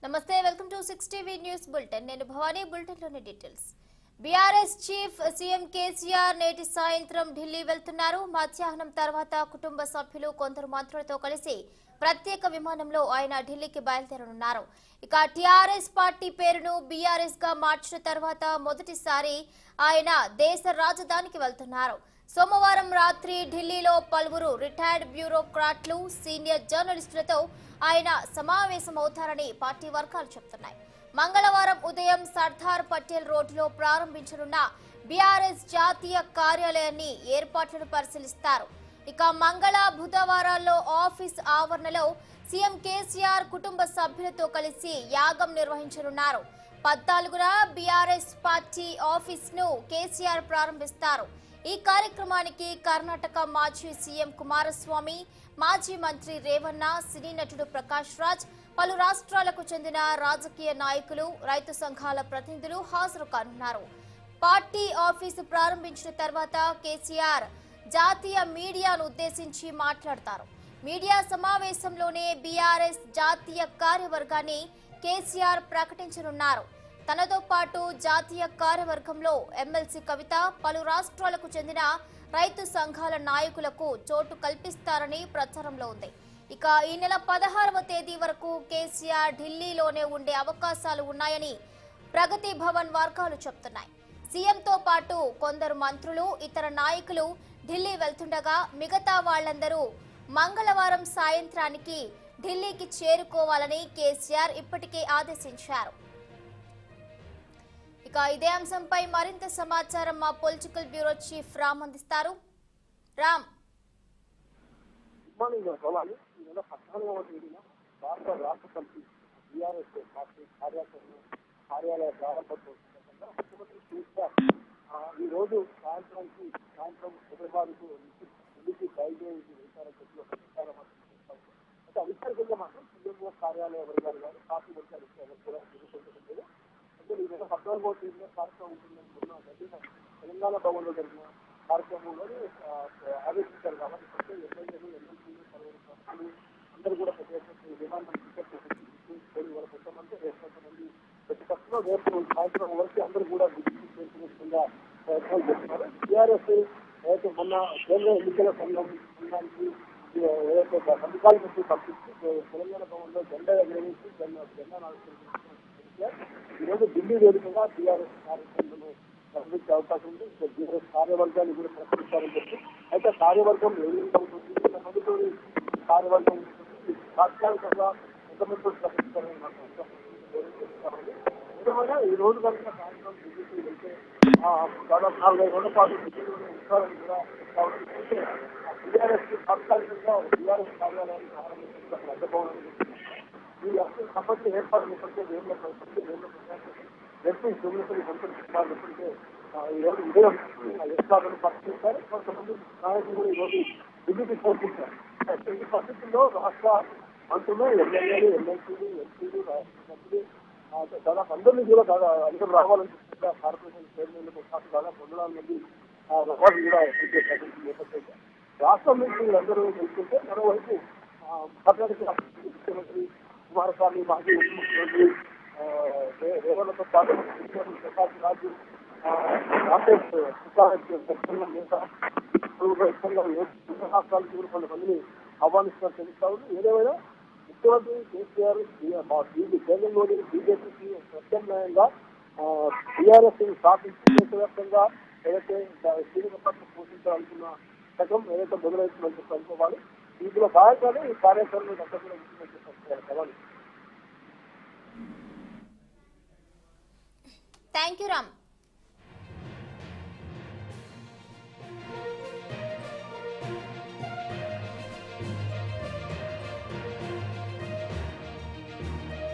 నమస్తే welcome to 6 TV news bulletin నేను Bhavani bulletin లోని details BRS chief CM KCR నేటి సాయంత్రం ఢిల్లీ వెళ్తున్నారు మధ్యాహ్నం తర్వాత కుటుంబ సభ్యులు కొందరు మంత్రులతో కలిసి ప్రత్యేక విమానంలో ఆయన ఢిల్లీకి బయలుదేరనున్నారు ఇక టీఆర్ఎస్ పార్టీ పేరును బీఆర్ఎస్ గా మార్చిన తర్వాత మొదటిసారి ఆయన దేశ రాజధానికి వెళ్తున్నారు సోమవారం రాత్రి ఢిల్లీలో పలువురు రిటైర్డ్ బ్యూరోక్రాట్లు సీనియర్ జర్నలిస్టులతో ఆయన సమావేశమవుతారని పార్టీ వర్గాలు చెబుతున్నాయి మంగళవారం ఉదయం సర్దార్ పటేల్ రోడ్డులో ప్రారంభించనున్న బీఆర్ఎస్ జాతీయ కార్యాలయాన్ని ఏర్పాట్లను పరిశీలిస్తారు ఇక మంగళ బుధవారాల్లో ఆఫీస్ ఆవరణలో సీఎం కేసీఆర్ కుటుంబ సభ్యులతో కలిసి యాగం నిర్వహించనున్నారు 14న బీఆర్ఎస్ పార్టీ ఆఫీస్ ను కేసీఆర్ ప్రారంభిస్తారు ఈ కార్యక్రమానికి కర్ణాటక మాజీ సీఎం కుమారస్వామి మాజీ మంత్రి రేవన్న సినీ నటుడు ప్రకాష్ రాజ్ పలు రాష్ట్రాలకు చెందిన రాజకీయ నాయకులు రైతు సంఘాల ప్రతినిధులు హాజరు కానున్నారు పార్టీ ఆఫీసు ప్రారంభించిన తర్వాత కేసీఆర్ జాతీయ మీడియాను ఉద్దేశించి మాట్లాడతారు మీడియా సమావేశంలోనే బీఆర్ఎస్ జాతీయ కార్యవర్గాన్ని కేసీఆర్ ప్రకటించనున్నారు తనతో పాటు జాతీయ కార్యవర్గంలో ఎమ్మెల్సీ కవిత పలు రాష్ట్రాలకు చెందిన రైతు సంఘాల నాయకులకు చోటు కల్పిస్తారని ప్రచారంలో ఉంది ఇక ఈ నెల 16వ తేదీ వరకు కేసీఆర్ ఢిల్లీలోనే ఉండే అవకాశాలు ఉన్నాయని ప్రగతి భవన్ వర్గాలు చెబుతున్నాయి సీఎంతో పాటు కొందరు మంత్రులు ఇతర నాయకులు ఢిల్లీ వెళ్తుండగా మిగతా వాళ్లందరూ మంగళవారం సాయంత్రానికి ఢిల్లీకి చేరుకోవాలని కేసీఆర్ ఇప్పటికే ఆదేశించారు ఇక ఇదే అంశంపై మరింత సమాచారం మా పొలిటికల్ బ్యూరో చీఫ్ రామ్ అందిస్తారు రామ్ భారత రాష్ట్ర సమితి బీఆర్ఎస్ పార్టీ కార్యాలయ ప్రారంభోత్సవంగా ముఖ్యమంత్రి కేసీఆర్ ఈ రోజు సాయంత్రం హైదరాబాద్కు ఢిల్లీకి బయలుదేరి వెళ్తారని చెప్పి ఒక ప్రచారం అయితే అధికారికంగా మాత్రం సీఎంఓ కార్యాలయ వర్గాలు కానీ పార్టీ వర్గాలు కూడా ఎదుర్కొంటున్నారు అంటే ఈ నెల 14వ తేదీన కార్యక్రమం ఉంటుందని తెలంగాణ భవన్లో జరిగిన కార్యక్రమంలోనే ఆదేశించారు కాబట్టి ఎమ్మెల్యేలు ఎమ్మెల్సీలు పలువురు అందరూ కూడా ప్రతి విమానం టికెట్ వాళ్ళ కొంతమంది కొంతమంది ప్రతి పక్షంలో రేపు సాయంత్రం వరకు అందరూ కూడా ఢిల్లీ చేరుకునేట్టుగా ప్రయత్నాలు చేస్తున్నారు టీఆర్ఎస్ ఏదైతే మొన్న కేంద్ర ఎన్నికల సంఘానికి ఏదైతే సంతకాల నుంచి పంపిస్తూ తెలంగాణ భవన్లో జెండా ఎగరవేసి జెండా నాలుగు ఈరోజు ఢిల్లీ వేదికగా టీఆర్ఎస్ కార్యక్రమంలో ప్రకటించే అవకాశం ఉంది బీఆర్ఎస్ కార్యవర్గాన్ని కూడా ప్రకటిస్తారని చెప్పి అయితే కార్యవర్గం ఏ విధంగా ఉంటుంది తదుపరి కార్యవర్గం తాత్కాలికంగా ఎంతమంది ప్రకటిస్తారని ఏదేమైనా ఈ రోజు కలిగిన కార్యక్రమం ఢిల్లీకి వెళ్తే దాదాపు 4-5 రోజుల పాటు ఢిల్లీలోనే ఉంటారని కూడా టీఆర్ఎస్ తాత్కాలికంగా టీఆర్ఎస్ కార్యాలయాన్ని ప్రారంభించడం అడ్డపోవడం ఈ అసలు సంబంధించిన ఏర్పాట్లు ఎప్పటికే ఎస్పీ సుమేశ్వరి సంతరిస్తున్నారు ఎప్పటికే ఈరోజు ఉదయం ఏర్పాట్లను పరిశీలిస్తారు కొంతమంది నాయకులు కూడా ఈరోజు ఢిల్లీకి చేరుకుంటారు ఈ పరిస్థితుల్లో రాష్ట్ర మంత్రులు ఎమ్మెల్యేలు ఎమ్మెల్సీలు ఎంపీలు మంత్రులు దాదాపు అందరినీ కూడా అధికం రావాలని చెప్పి కార్పొరేషన్ చైర్మన్లకు దాదాపు 200 మంది రావాలని కూడా నేపథ్యంగా రాష్ట్రం నుంచి వీళ్ళందరూ తెలుసుకుంటే మరోవైపు కర్ణాటక ముఖ్యమంత్రి కుమారస్వామి మాజీ ఉప ముఖ్యమంత్రి రేవన్నతో పాటు ప్రకాష్ రాజ్ రాష్ట్రాలకు కూడా కొంతమందిని ఆహ్వానిస్తున్నారు తెలుస్తా ఉంది ఏదేమైనా ముఖ్యమంత్రి కేసీఆర్ కేంద్రంలోని బీజేపీకి ప్రత్యామ్నాయంగా టీఆర్ఎస్ స్థాపించి దేశవ్యాప్తంగా ఏదైతే కీలక పాత్ర పోషించాలనుకున్న సగం ఏదైతే మొదలవుతుందని చెప్పి అనుకోవాలి ఇందులో భాగంగానే ఈ కార్యాచరణ అంతా కూడా ఉంటుందని చెప్పాలి. Thank you Ram.